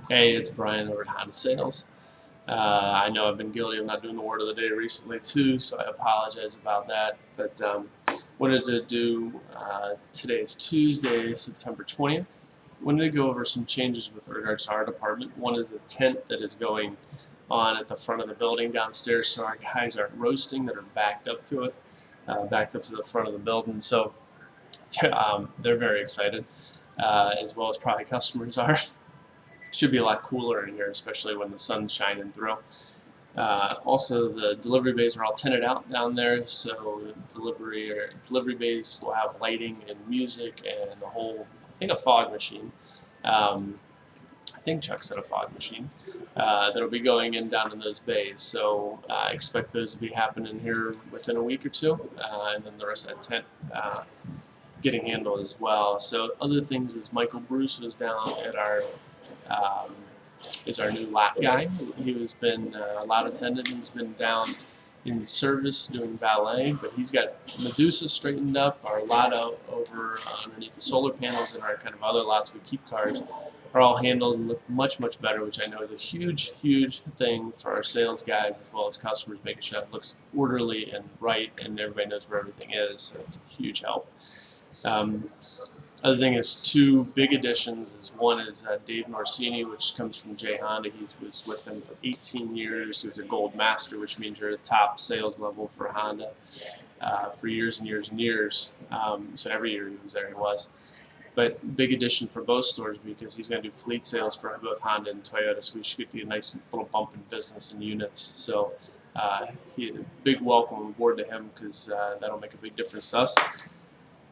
Hey, it's Brian over at Honda Sales. I know I've been guilty of not doing the word of the day recently too, so I apologize about that. But wanted to do today is Tuesday, September 20th. Wanted to go over some changes with regards to our department. One is the tent that is going on at the front of the building downstairs, so our guys aren't roasting that are backed up to it, backed up to the front of the building. So they're very excited, as well as probably customers are. Should be a lot cooler in here, especially when the sun's shining through. Also, the delivery bays are all tinted out down there, so delivery bays will have lighting and music and a whole, I think, a fog machine. I think Chuck said a fog machine that'll be going in down in those bays. So I expect those to be happening here within a week or two, and then the rest of that tent getting handled as well. So other things is Michael Bruce was down at our um, is our new lot guy. He has been a lot attendant. He's been down in the service doing valet, but he's got Medusa straightened up. Our lot out over underneath the solar panels and our kind of other lots we keep cars are all handled and look much, much better, which I know is a huge, huge thing for our sales guys as well as customers, making sure it looks orderly and right and everybody knows where everything is. So it's a huge help. Um, Other thing is two big additions. Is one is Dave Norsini, which comes from J Honda. He was with them for 18 years. He was a gold master, which means you're at top sales level for Honda for years and years and years. So every year he was there, he was. But big addition for both stores because he's going to do fleet sales for both Honda and Toyota. So we should get a nice little bump in business and units. So big welcome aboard to him because that'll make a big difference to us.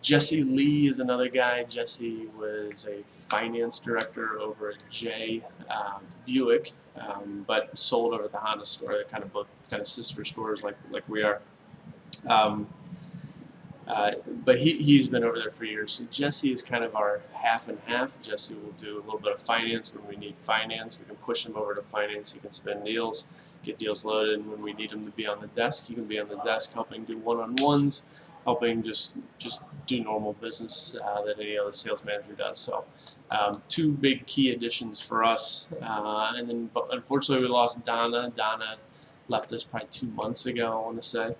Jesse Lee is another guy. Jesse was a finance director over at J Buick, but sold over at the Honda store. They're kind of both kind of sister stores like we are. Um, but he's been over there for years. So Jesse is kind of our half and half. Jesse will do a little bit of finance when we need finance. We can push him over to finance. He can spend deals, get deals loaded. And when we need him to be on the desk, he can be on the desk helping do one-on-ones, helping just do normal business that any other sales manager does. So two big key additions for us. And then but unfortunately we lost Donna. Donna left us probably 2 months ago, I want to say.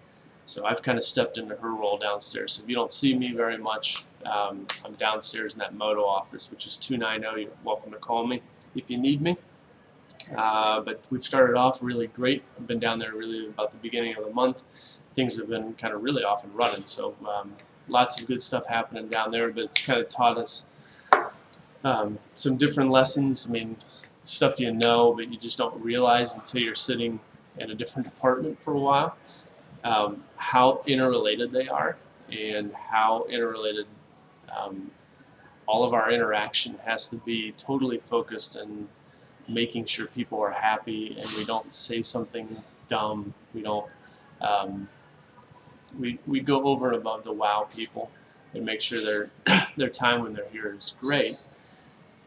So I've kind of stepped into her role downstairs. So if you don't see me very much, I'm downstairs in that moto office, which is 290. You're welcome to call me if you need me. But we've started off really great. I've been down there really about the beginning of the month. Things have been kind of really off and running. So lots of good stuff happening down there, but it's kind of taught us some different lessons. I mean, stuff you know, but you just don't realize until you're sitting in a different department for a while. How interrelated they are and how interrelated all of our interaction has to be totally focused and making sure people are happy and we don't say something dumb. We don't we go over and above to wow people and make sure their time when they're here is great,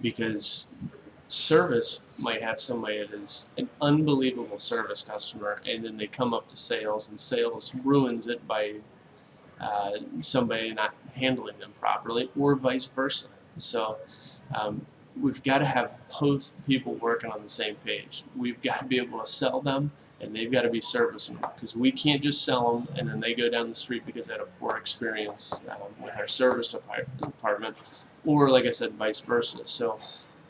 because service might have somebody that is an unbelievable service customer and then they come up to sales and sales ruins it by somebody not handling them properly or vice versa. So we've got to have both people working on the same page. We've got to be able to sell them and they've got to be servicing them, because we can't just sell them and then they go down the street because they had a poor experience with our service department, or like I said, vice versa. So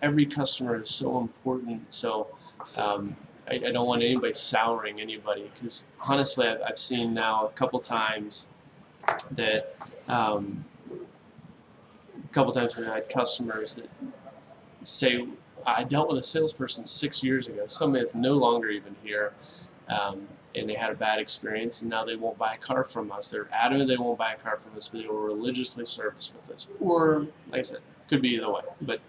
every customer is so important. So I don't want anybody souring anybody, because honestly I've seen now a couple times that we've had customers that say, I dealt with a salesperson 6 years ago, somebody that's no longer even here, and they had a bad experience, and now they won't buy a car from us. They're adamant they won't buy a car from us, but they will religiously service with us. Or, like I said, could be either way. But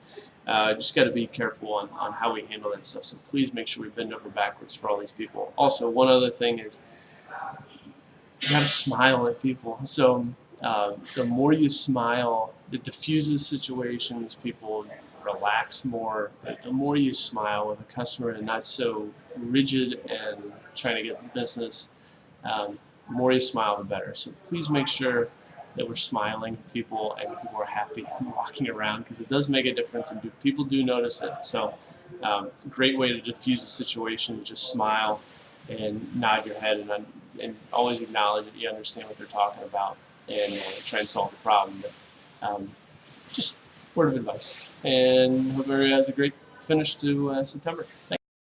just got to be careful on how we handle that stuff. So please make sure we bend over backwards for all these people. Also, one other thing is you got to smile at people. So the more you smile, it diffuses situations. People relax more. The more you smile with a customer and not so rigid and trying to get business, the more you smile, the better. So please make sure that we're smiling at people and people are happy walking around, because it does make a difference and people do notice it. So Great way to diffuse the situation. Just smile and nod your head and always acknowledge that you understand what they're talking about and try and solve the problem. But just word of advice. And hope everybody has a great finish to September. Thanks.